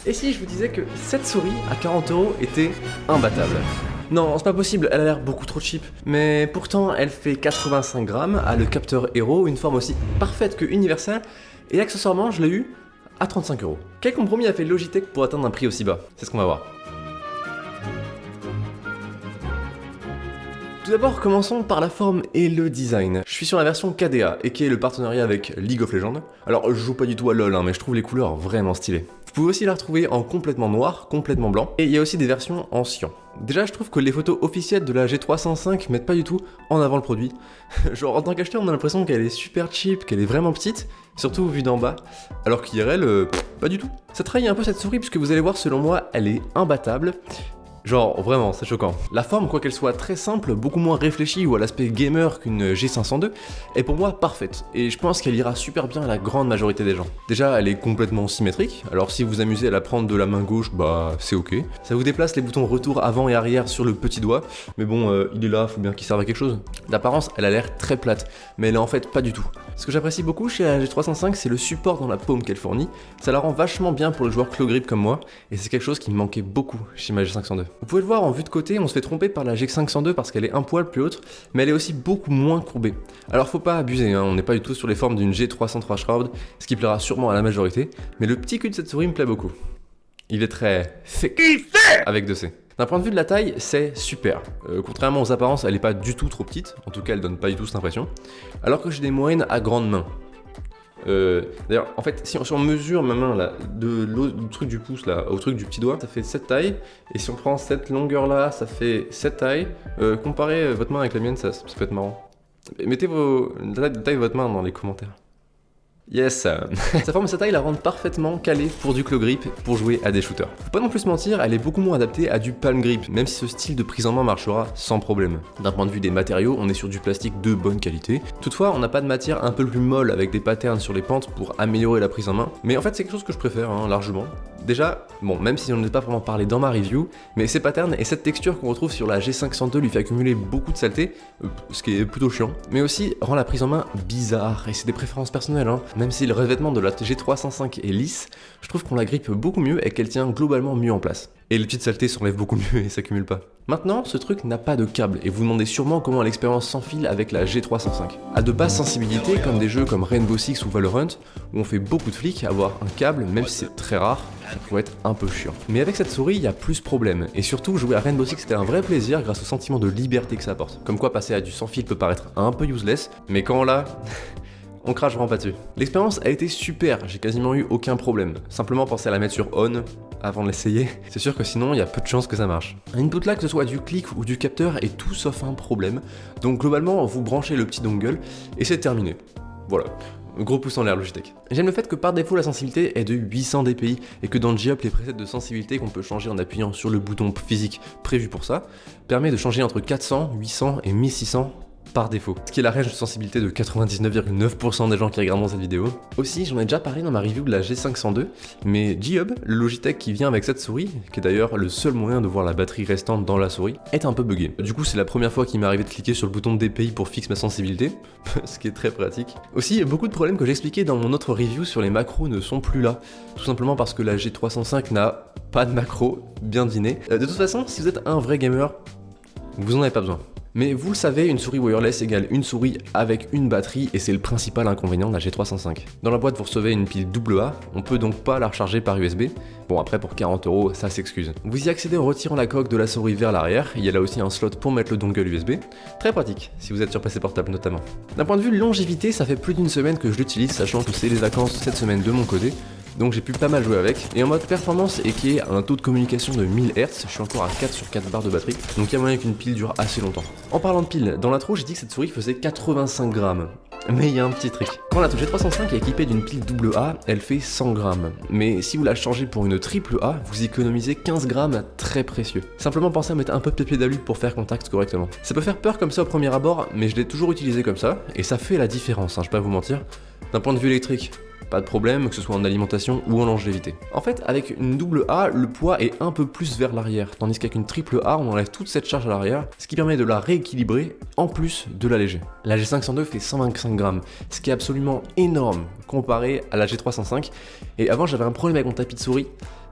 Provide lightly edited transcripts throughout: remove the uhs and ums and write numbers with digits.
Et si je vous disais que cette souris à 40€ était imbattable? Non, c'est pas possible, elle a l'air beaucoup trop cheap. Mais pourtant, elle fait 85 grammes, a le capteur Hero, une forme aussi parfaite que universelle, et accessoirement, je l'ai eu à 35€. Quel compromis a fait Logitech pour atteindre un prix aussi bas? C'est ce qu'on va voir. Tout d'abord, commençons par la forme et le design. Je suis sur la version KDA, et qui est le partenariat avec League of Legends. Alors, je joue pas du tout à LoL, mais je trouve les couleurs vraiment stylées. Vous pouvez aussi la retrouver en complètement noir, complètement blanc, et il y a aussi des versions en cyan. Déjà, je trouve que les photos officielles de la G305 mettent pas du tout en avant le produit. Genre, en tant qu'acheteur, on a l'impression qu'elle est super cheap, qu'elle est vraiment petite, surtout vue d'en bas, alors qu'IRL, pas du tout. Ça trahit un peu cette souris, puisque vous allez voir, selon moi, elle est imbattable. Genre, vraiment, c'est choquant. La forme, quoi qu'elle soit très simple, beaucoup moins réfléchie ou à l'aspect gamer qu'une G502, est pour moi parfaite, et je pense qu'elle ira super bien à la grande majorité des gens. Déjà, elle est complètement symétrique, alors si vous vous amusez à la prendre de la main gauche, bah c'est ok. Ça vous déplace les boutons retour avant et arrière sur le petit doigt, mais bon, il est là, faut bien qu'il serve à quelque chose. D'apparence, elle a l'air très plate, mais elle est en fait pas du tout. Ce que j'apprécie beaucoup chez la G305, c'est le support dans la paume qu'elle fournit, ça la rend vachement bien pour les joueurs claw grip comme moi, et c'est quelque chose qui me manquait beaucoup chez ma G502. Vous pouvez le voir en vue de côté, on se fait tromper par la G502 parce qu'elle est un poil plus haute, mais elle est aussi beaucoup moins courbée. Alors faut pas abuser, on n'est pas du tout sur les formes d'une G303 Shroud, ce qui plaira sûrement à la majorité, mais le petit cul de cette souris me plaît beaucoup. Il est très thick, avec 2 C. D'un point de vue de la taille, c'est super. Contrairement aux apparences, elle est pas du tout trop petite, en tout cas elle donne pas du tout cette impression, alors que j'ai des moyennes à grande main. D'ailleurs, en fait, si on mesure ma main là, du truc du pouce là au truc du petit doigt, ça fait cette taille, et si on prend cette longueur là, ça fait cette taille. Comparez votre main avec la mienne, ça peut être marrant. Mettez la taille de votre main dans les commentaires. Yes. Sa forme et sa taille la rendent parfaitement calée pour du claw grip, pour jouer à des shooters. Faut pas non plus se mentir, elle est beaucoup moins adaptée à du palm grip, même si ce style de prise en main marchera sans problème. D'un point de vue des matériaux, on est sur du plastique de bonne qualité. Toutefois, on n'a pas de matière un peu plus molle avec des patterns sur les pentes pour améliorer la prise en main, mais en fait c'est quelque chose que je préfère, largement. Déjà, bon, même si on n'en a pas vraiment parlé dans ma review, mais ces patterns et cette texture qu'on retrouve sur la G502 lui fait accumuler beaucoup de saleté, ce qui est plutôt chiant, mais aussi rend la prise en main bizarre, et c'est des préférences personnelles, Même si le revêtement de la G305 est lisse, je trouve qu'on la grippe beaucoup mieux et qu'elle tient globalement mieux en place. Et les petites saletés s'enlèvent beaucoup mieux et s'accumulent pas. Maintenant, ce truc n'a pas de câble, et vous vous demandez sûrement comment l'expérience s'enfile avec la G305. À de basses sensibilités, comme des jeux comme Rainbow Six ou Valorant, où on fait beaucoup de flics, avoir un câble, même si c'est très rare, ça pourrait être un peu chiant. Mais avec cette souris, il y a plus problème, et surtout, jouer à Rainbow Six c'était un vrai plaisir grâce au sentiment de liberté que ça apporte. Comme quoi, passer à du sans fil peut paraître un peu useless, mais quand on l'a... on crache vraiment pas dessus. L'expérience a été super, j'ai quasiment eu aucun problème. Simplement pensez à la mettre sur on avant de l'essayer, c'est sûr que sinon il y a peu de chances que ça marche. Un input lag, que ce soit du clic ou du capteur, est tout sauf un problème, donc globalement vous branchez le petit dongle et c'est terminé. Voilà. Gros pouce en l'air Logitech. J'aime le fait que par défaut la sensibilité est de 800 dpi et que dans G-Up les presets de sensibilité qu'on peut changer en appuyant sur le bouton physique prévu pour ça permet de changer entre 400, 800 et 1600 par défaut, ce qui est la range de sensibilité de 99,9% des gens qui regardent cette vidéo. Aussi, j'en ai déjà parlé dans ma review de la G502, mais G-Hub, le Logitech qui vient avec cette souris, qui est d'ailleurs le seul moyen de voir la batterie restante dans la souris, est un peu buggé. Du coup, c'est la première fois qu'il m'est arrivé de cliquer sur le bouton DPI pour fixer ma sensibilité, ce qui est très pratique. Aussi, beaucoup de problèmes que j'expliquais dans mon autre review sur les macros ne sont plus là, tout simplement parce que la G305 n'a pas de macros, bien deviné. De toute façon, si vous êtes un vrai gamer, vous en avez pas besoin. Mais vous le savez, une souris wireless égale une souris avec une batterie, et c'est le principal inconvénient de la G305. Dans la boîte, vous recevez une pile AA, on peut donc pas la recharger par USB. Bon, après pour 40€, ça s'excuse. Vous y accédez en retirant la coque de la souris vers l'arrière, il y a là aussi un slot pour mettre le dongle USB. Très pratique, si vous êtes sur PC portable notamment. D'un point de vue longévité, ça fait plus d'une semaine que je l'utilise, sachant que c'est les vacances cette semaine de mon côté. Donc j'ai pu pas mal jouer avec, et en mode performance et qui est à un taux de communication de 1000 Hz, je suis encore à 4 sur 4 barres de batterie, donc il y a moyen qu'une pile dure assez longtemps. En parlant de pile, dans l'intro j'ai dit que cette souris faisait 85 grammes, mais il y a un petit trick. Quand la G305 est équipée d'une pile AA, elle fait 100 grammes, mais si vous la changez pour une AAA, vous économisez 15 grammes très précieux. Simplement pensez à mettre un peu de pédalue pour faire contact correctement. Ça peut faire peur comme ça au premier abord, mais je l'ai toujours utilisé comme ça, et ça fait la différence, je vais pas vous mentir. D'un point de vue électrique, pas de problème, que ce soit en alimentation ou en longévité. En fait, avec une AA, le poids est un peu plus vers l'arrière, tandis qu'avec une AAA, on enlève toute cette charge à l'arrière, ce qui permet de la rééquilibrer en plus de l'alléger. La G502 fait 125 grammes, ce qui est absolument énorme comparé à la G305. Et avant, j'avais un problème avec mon tapis de souris,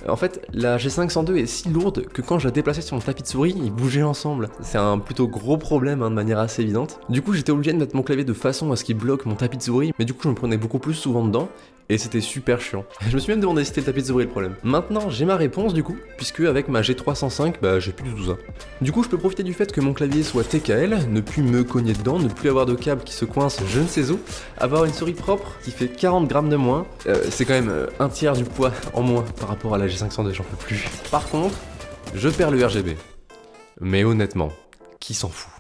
En fait, la G502 est si lourde que quand je la déplaçais sur mon tapis de souris, ils bougeaient ensemble. C'est un plutôt gros problème de manière assez évidente. Du coup, j'étais obligé de mettre mon clavier de façon à ce qu'il bloque mon tapis de souris, mais du coup, je me prenais beaucoup plus souvent dedans. Et c'était super chiant. Je me suis même demandé si c'était le tapis de souris le problème. Maintenant, j'ai ma réponse du coup, puisque avec ma G305, j'ai plus du tout ça. Du coup, je peux profiter du fait que mon clavier soit TKL, ne plus me cogner dedans, ne plus avoir de câble qui se coince je ne sais où, avoir une souris propre qui fait 40 grammes de moins, c'est quand même un tiers du poids en moins par rapport à la G502, j'en peux plus. Par contre, je perds le RGB. Mais honnêtement, qui s'en fout?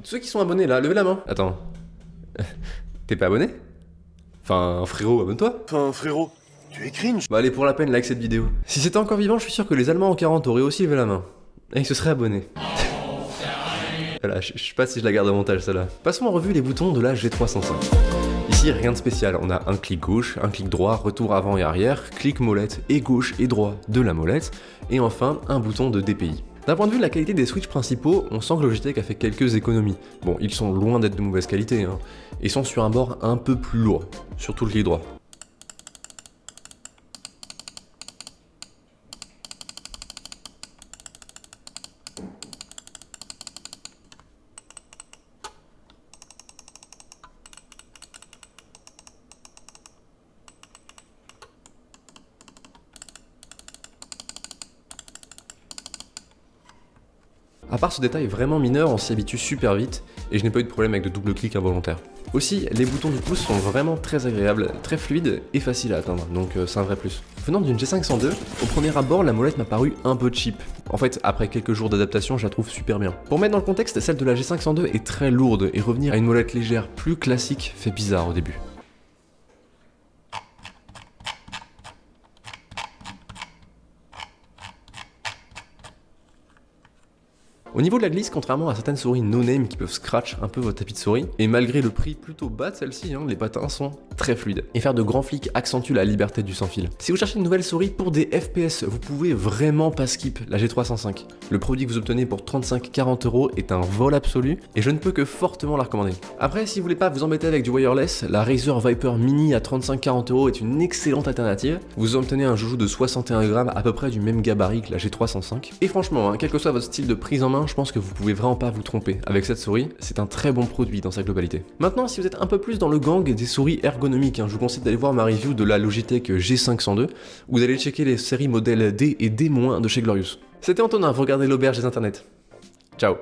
Ceux qui sont abonnés là, levez la main. Attends. T'es pas abonné? Enfin, frérot, abonne-toi. Enfin, frérot, tu es cringe. Bah allez, pour la peine, like cette vidéo. Si c'était encore vivant, je suis sûr que les Allemands en 40 auraient aussi levé la main. Et ils se seraient abonnés. Voilà, je sais pas si je la garde au montage, celle-là. Passons en revue les boutons de la G305. Ici, rien de spécial. On a un clic gauche, un clic droit, retour avant et arrière, clic molette et gauche et droit de la molette, et enfin, un bouton de DPI. D'un point de vue de la qualité des switches principaux, on sent que Logitech a fait quelques économies. Bon, ils sont loin d'être de mauvaise qualité, hein, et sont sur un bord un peu plus lourd, surtout le clic droit. À part ce détail vraiment mineur, on s'y habitue super vite, et je n'ai pas eu de problème avec de double clic involontaire. Aussi, les boutons du pouce sont vraiment très agréables, très fluides et faciles à atteindre, donc c'est un vrai plus. Venant d'une G502, au premier abord, la molette m'a paru un peu cheap. En fait, après quelques jours d'adaptation, je la trouve super bien. Pour mettre dans le contexte, celle de la G502 est très lourde, et revenir à une molette légère plus classique fait bizarre au début. Au niveau de la glisse, contrairement à certaines souris no-name qui peuvent scratch un peu votre tapis de souris, et malgré le prix plutôt bas de celle-ci, les patins sont très fluides. Et faire de grands flicks accentue la liberté du sans-fil. Si vous cherchez une nouvelle souris pour des FPS, vous pouvez vraiment pas skip la G305. Le produit que vous obtenez pour 35-40 € est un vol absolu, et je ne peux que fortement la recommander. Après, si vous voulez pas vous embêter avec du wireless, la Razer Viper Mini à 35-40 € est une excellente alternative. Vous obtenez un joujou de 61 grammes à peu près du même gabarit que la G305. Et franchement, quel que soit votre style de prise en main, je pense que vous pouvez vraiment pas vous tromper avec cette souris, c'est un très bon produit dans sa globalité. Maintenant, si vous êtes un peu plus dans le gang des souris ergonomiques, je vous conseille d'aller voir ma review de la Logitech G502, ou d'aller checker les séries modèles D et D- de chez Glorious. C'était Antonin, vous regardez l'auberge des internets. Ciao.